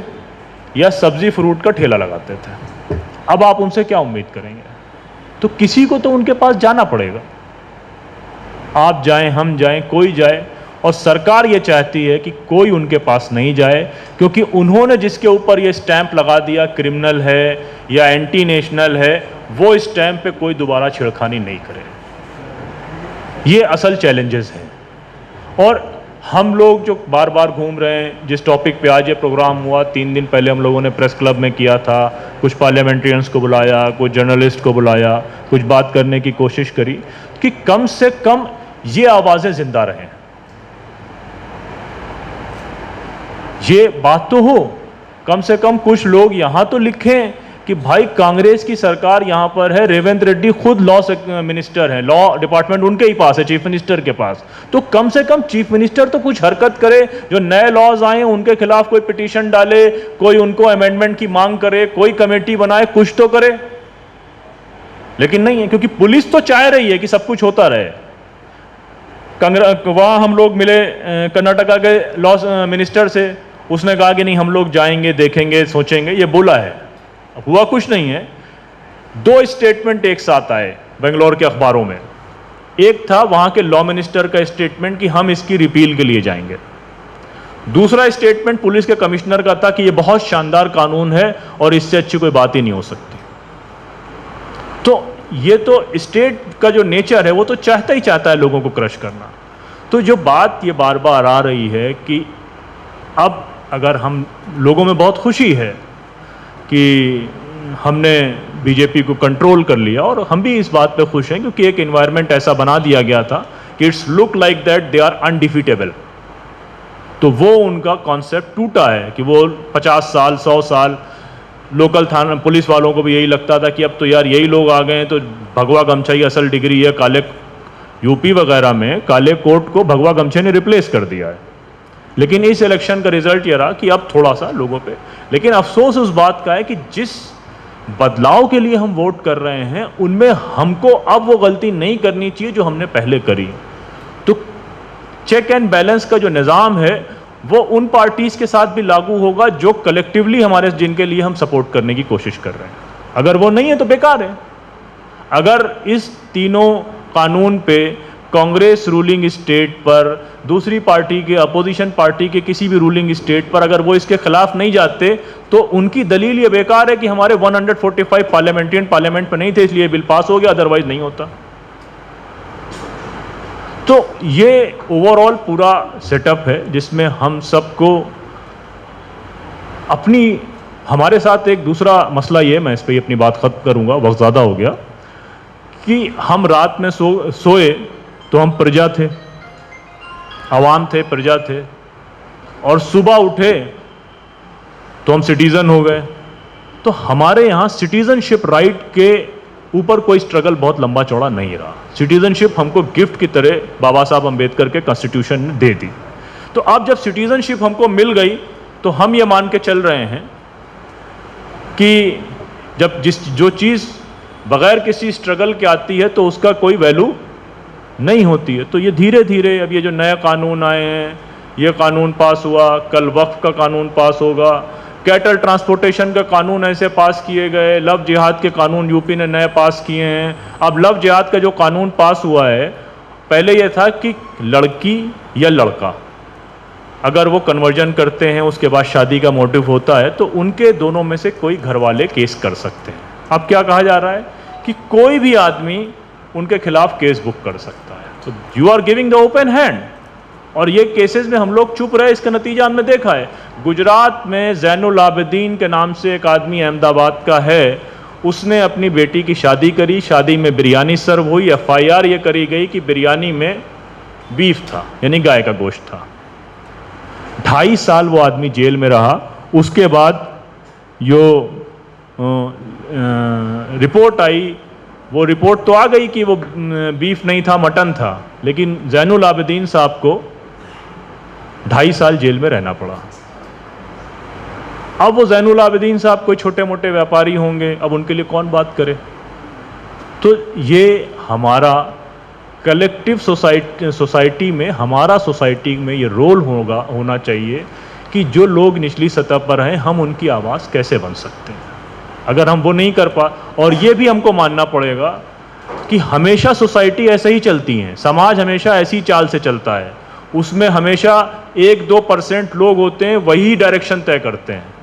या सब्जी फ्रूट का ठेला लगाते थे। अब आप उनसे क्या उम्मीद करेंगे? तो किसी को तो उनके पास जाना पड़ेगा। आप जाएं, हम जाएं, कोई जाए, और सरकार ये चाहती है कि कोई उनके पास नहीं जाए, क्योंकि उन्होंने जिसके ऊपर ये स्टैंप लगा दिया क्रिमिनल है या एंटी नेशनल है, वो इस स्टैंप पे कोई दोबारा छेड़खानी नहीं करे। ये असल चैलेंजेस हैं। और हम लोग जो बार बार घूम रहे हैं, जिस टॉपिक पे आज ये प्रोग्राम हुआ, 3 दिन पहले हम लोगों ने प्रेस क्लब में किया था, कुछ पार्लियामेंट्रियंस को बुलाया, कुछ जर्नलिस्ट को बुलाया, कुछ बात करने की कोशिश करी कि कम से कम ये आवाज़ें जिंदा रहें। ये बात तो हो, कम से कम कुछ लोग यहां तो लिखें कि भाई कांग्रेस की सरकार यहां पर है, रेवंत रेड्डी खुद लॉ मिनिस्टर है, लॉ डिपार्टमेंट उनके ही पास है, चीफ मिनिस्टर के पास। तो कम से कम चीफ मिनिस्टर तो कुछ हरकत करे, जो नए लॉज आए उनके खिलाफ कोई पिटीशन डाले, कोई उनको अमेंडमेंट की मांग करे, कोई कमेटी बनाए, कुछ तो करे। लेकिन नहीं है, क्योंकि पुलिस तो चाह रही है कि सब कुछ होता रहे। वहां हम लोग मिले कर्नाटका के लॉ मिनिस्टर से, उसने कहा कि नहीं हम लोग जाएंगे, देखेंगे, सोचेंगे, ये बोला है, हुआ कुछ नहीं है। 2 स्टेटमेंट एक साथ आए बेंगलोर के अखबारों में। एक था वहां के लॉ मिनिस्टर का स्टेटमेंट कि हम इसकी रिपील के लिए जाएंगे। दूसरा स्टेटमेंट पुलिस के कमिश्नर का था कि ये बहुत शानदार कानून है और इससे अच्छी कोई बात ही नहीं हो सकती। तो ये तो स्टेट का जो नेचर है वो तो चाहता ही चाहता है लोगों को क्रश करना। तो जो बात ये बार बार आ रही है कि अब अगर हम लोगों में बहुत खुशी है कि हमने बीजेपी को कंट्रोल कर लिया, और हम भी इस बात पे खुश हैं क्योंकि एक एनवायरनमेंट ऐसा बना दिया गया था कि it's look like that they are undefeatable. तो वो उनका कॉन्सेप्ट टूटा है कि वो 50 साल 100 साल लोकल थाना पुलिस वालों को भी यही लगता था कि अब तो यार यही लोग आ गए हैं तो भगवा गमछा ही असल डिग्री है। काले यूपी वगैरह में काले कोट को भगवा गमछे ने रिप्लेस कर दिया है। लेकिन इस इलेक्शन का रिजल्ट ये रहा कि अब थोड़ा सा लोगों पे, लेकिन अफसोस उस बात का है कि जिस बदलाव के लिए हम वोट कर रहे हैं उनमें हमको अब वो गलती नहीं करनी चाहिए जो हमने पहले करी। तो चेक एंड बैलेंस का जो निज़ाम है वो उन पार्टीज के साथ भी लागू होगा जो कलेक्टिवली हमारे, जिनके लिए हम सपोर्ट करने की कोशिश कर रहे हैं। अगर वो नहीं है तो बेकार है। अगर इस तीनों कानून पे कांग्रेस रूलिंग स्टेट पर, दूसरी पार्टी के अपोजिशन पार्टी के किसी भी रूलिंग स्टेट पर अगर वो इसके खिलाफ नहीं जाते तो उनकी दलील ये बेकार है कि हमारे 145 पार्लियामेंट्रियन पार्लियामेंट में नहीं थे इसलिए बिल पास हो गया, अदरवाइज नहीं होता। तो ये ओवरऑल पूरा सेटअप है जिसमें हम सबको अपनी, हमारे साथ एक दूसरा मसला ये, मैं इस पर अपनी बात खत्म करूंगा, वक्त ज़्यादा हो गया, कि हम रात में सोए तो हम प्रजा थे, आवाम थे, प्रजा थे, और सुबह उठे तो हम सिटीज़न हो गए। तो हमारे यहाँ सिटीज़नशिप राइट के ऊपर कोई स्ट्रगल बहुत लंबा चौड़ा नहीं रहा। सिटीज़नशिप हमको गिफ्ट की तरह बाबा साहब अम्बेडकर के कॉन्स्टिट्यूशन ने दे दी। तो अब जब सिटीज़नशिप हमको मिल गई तो हम ये मान के चल रहे हैं कि जब जो चीज़ बगैर किसी स्ट्रगल के आती है तो उसका कोई वैल्यू नहीं होती है। तो ये धीरे धीरे अब ये जो नए कानून आए हैं, ये कानून पास हुआ, कल वक्फ का कानून पास होगा, कैटल ट्रांसपोर्टेशन का कानून ऐसे पास किए गए, लव जिहाद के कानून यूपी ने नए पास किए हैं। अब लव जिहाद का जो कानून पास हुआ है, पहले ये था कि लड़की या लड़का अगर वो कन्वर्जन करते हैं उसके बाद शादी का मोटिव होता है तो उनके दोनों में से कोई घर वाले केस कर सकते हैं। अब क्या कहा जा रहा है कि कोई भी आदमी उनके खिलाफ केस बुक कर सकता है। तो you are giving the open hand और ये केसेस में हम लोग चुप रहे, इसका नतीजा हमने देखा है। गुजरात में जैनुल आबिदीन के नाम से एक आदमी अहमदाबाद का है, उसने अपनी बेटी की शादी करी, शादी में बिरयानी सर्व हुई, FIR ये करी गई कि बिरयानी में बीफ था, यानी गाय का गोश्त था। 2.5 साल वो आदमी जेल में रहा। उसके बाद जो रिपोर्ट आई, वो रिपोर्ट तो आ गई कि वो बीफ नहीं था, मटन था, लेकिन जैनुल आबिदीन साहब को 2.5 साल जेल में रहना पड़ा। अब वो जैनुल आबिदीन साहब कोई छोटे मोटे व्यापारी होंगे, अब उनके लिए कौन बात करे? तो ये हमारा कलेक्टिव सोसाइटी में, हमारा सोसाइटी में ये रोल होना चाहिए कि जो लोग निचली सतह पर हैं, हम उनकी आवाज़ कैसे बन सकते हैं। अगर हम वो नहीं कर और ये भी हमको मानना पड़ेगा कि हमेशा सोसाइटी ऐसे ही चलती हैं, समाज हमेशा ऐसी चाल से चलता है, उसमें हमेशा 1-2% लोग होते हैं, वही डायरेक्शन तय करते हैं।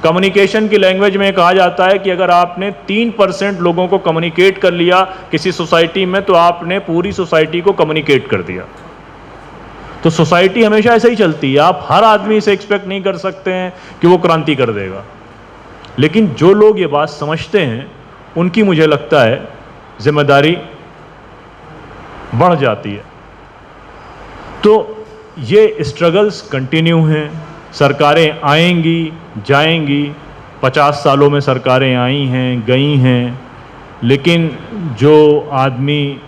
कम्युनिकेशन की लैंग्वेज में कहा जाता है कि अगर आपने 3% लोगों को कम्युनिकेट कर लिया किसी सोसाइटी में, तो आपने पूरी सोसाइटी को कम्युनिकेट कर दिया। तो सोसाइटी हमेशा ऐसे ही चलती है। आप हर आदमी से एक्सपेक्ट नहीं कर सकते हैं कि वो क्रांति कर देगा, लेकिन जो लोग ये बात समझते हैं, उनकी मुझे लगता है जिम्मेदारी बढ़ जाती है। तो ये स्ट्रगल्स कंटिन्यू हैं। सरकारें आएंगी जाएंगी, 50 सालों में सरकारें आई हैं गई हैं, लेकिन जो आदमी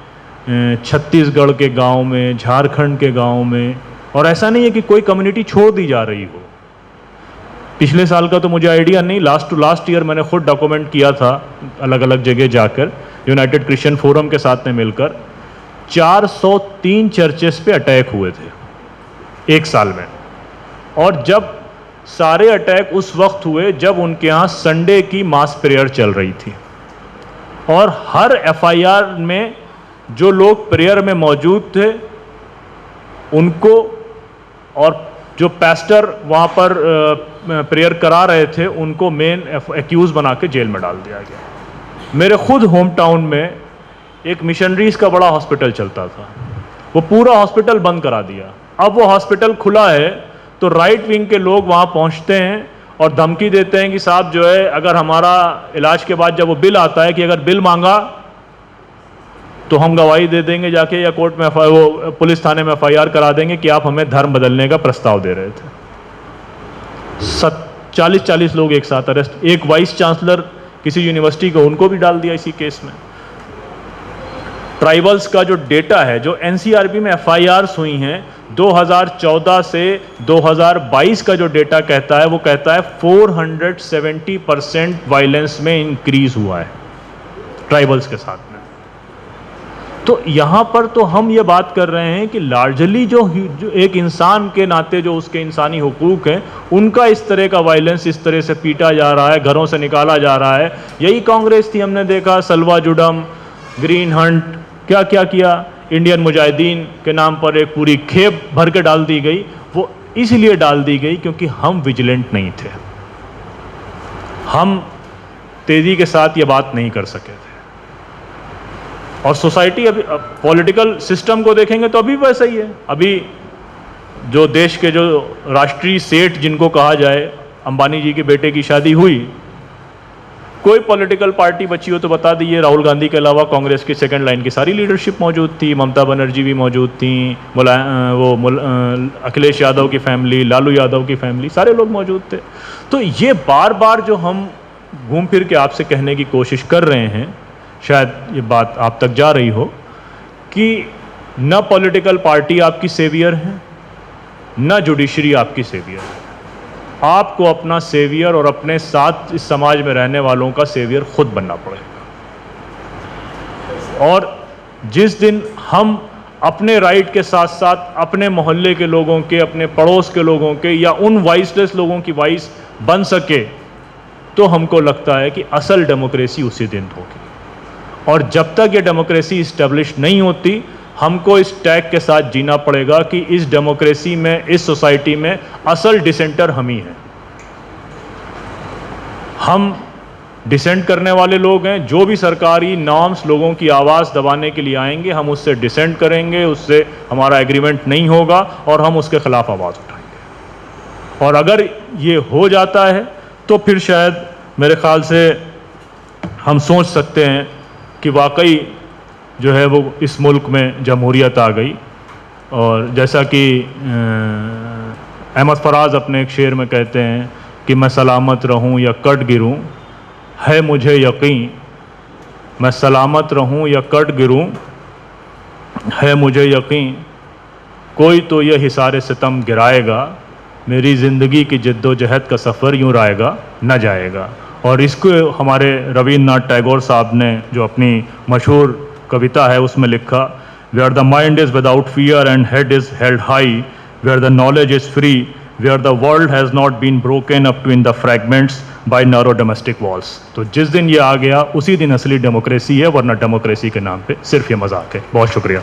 छत्तीसगढ़ के गांव में, झारखंड के गांव में, और ऐसा नहीं है कि कोई कम्युनिटी छोड़ दी जा रही हो। पिछले साल का तो मुझे आइडिया नहीं, लास्ट ईयर मैंने खुद डॉक्यूमेंट किया था अलग अलग जगह जाकर, यूनाइटेड क्रिश्चियन फोरम के साथ में मिलकर। 403 चर्चेस पे अटैक हुए थे 1 साल में, और जब सारे अटैक उस वक्त हुए जब उनके यहाँ संडे की मास प्रेयर चल रही थी, और हर FIR में जो लोग प्रेयर में मौजूद थे उनको, और जो पास्टर वहाँ पर प्रेयर करा रहे थे, उनको मेन एक्यूज बना के जेल में डाल दिया गया। मेरे खुद होम टाउन में एक मिशनरीज का बड़ा हॉस्पिटल चलता था, वो पूरा हॉस्पिटल बंद करा दिया। अब वो हॉस्पिटल खुला है तो राइट विंग के लोग वहाँ पहुँचते हैं और धमकी देते हैं कि साहब जो है, अगर हमारा इलाज के बाद जब वो बिल आता है कि अगर बिल मांगा तो हम गवाही दे देंगे जाके, या कोर्ट में वो पुलिस थाने में FIR करा देंगे कि आप हमें धर्म बदलने का प्रस्ताव दे रहे थे। 40 लोग एक साथ अरेस्ट। एक वाइस चांसलर किसी यूनिवर्सिटी को, उनको भी डाल दिया इसी केस में। ट्राइबल्स का जो डेटा है, जो NCRB में FIRs हुई हैं 2014 से 2022 का जो डेटा कहता है, वो कहता है 470% वायलेंस में इंक्रीज हुआ है ट्राइबल्स के साथ में। तो यहाँ पर तो हम ये बात कर रहे हैं कि लार्जली जो एक इंसान के नाते जो उसके इंसानी हुकूक हैं, उनका इस तरह का वायलेंस, इस तरह से पीटा जा रहा है, घरों से निकाला जा रहा है। यही कांग्रेस थी, हमने देखा सलवा जुडम, ग्रीन हंट, क्या क्या किया। इंडियन मुजाहिदीन के नाम पर एक पूरी खेप भर के डाल दी गई। वो इसलिए डाल दी गई क्योंकि हम विजिलेंट नहीं थे, हम तेज़ी के साथ ये बात नहीं कर सके थे। और सोसाइटी अभी पॉलिटिकल सिस्टम को देखेंगे तो अभी वैसा ही है। अभी जो देश के जो राष्ट्रीय सेठ जिनको कहा जाए, अंबानी जी के बेटे की शादी हुई, कोई पॉलिटिकल पार्टी बची हो तो बता दीजिए। राहुल गांधी के अलावा कांग्रेस की सेकंड लाइन की सारी लीडरशिप मौजूद थी, ममता बनर्जी भी मौजूद थी, अखिलेश यादव की फैमिली, लालू यादव की फैमिली, सारे लोग मौजूद थे। तो ये बार बार जो हम घूम फिर के आपसे कहने की कोशिश कर रहे हैं, शायद ये बात आप तक जा रही हो कि न पॉलिटिकल पार्टी आपकी सेवियर है, न जुडिशरी आपकी सेवियर है। आपको अपना सेवियर और अपने साथ इस समाज में रहने वालों का सेवियर खुद बनना पड़ेगा। और जिस दिन हम अपने राइट के साथ साथ अपने मोहल्ले के लोगों के, अपने पड़ोस के लोगों के, या उन वॉइसलेस लोगों की वॉइस बन सके, तो हमको लगता है कि असल डेमोक्रेसी उसी दिन होगी। और जब तक ये डेमोक्रेसी इस्टेब्लिश नहीं होती, हमको इस टैग के साथ जीना पड़ेगा कि इस डेमोक्रेसी में, इस सोसाइटी में असल डिसेंटर हम ही हैं। हम डिसेंट करने वाले लोग हैं, जो भी सरकारी नॉर्म्स लोगों की आवाज़ दबाने के लिए आएंगे, हम उससे डिसेंट करेंगे, उससे हमारा एग्रीमेंट नहीं होगा और हम उसके खिलाफ आवाज़ उठाएंगे। और अगर ये हो जाता है तो फिर शायद मेरे ख्याल से हम सोच सकते हैं कि वाकई जो है वो इस मुल्क में जमहूरियत आ गई। और जैसा कि अहमद फराज अपने एक शेर में कहते हैं कि मैं सलामत रहूं या कट गिरूं, है मुझे यकीन, मैं सलामत रहूं या कट गिरूं, है मुझे यकीन, कोई तो ये हिसारे सितम गिराएगा, मेरी ज़िंदगी की जद्दोजहद का सफ़र यूँ राएगा न जाएगा। और इसको हमारे रवींद्रनाथ टैगोर साहब ने जो अपनी मशहूर कविता है उसमें लिखा, where the mind is without fear and head is held high, where the knowledge is free, where the world has not been broken up to in the fragments by narrow domestic walls. तो जिस दिन ये आ गया उसी दिन असली democracy है, वरना डेमोक्रेसी के नाम पे सिर्फ ये मजाक है। बहुत शुक्रिया।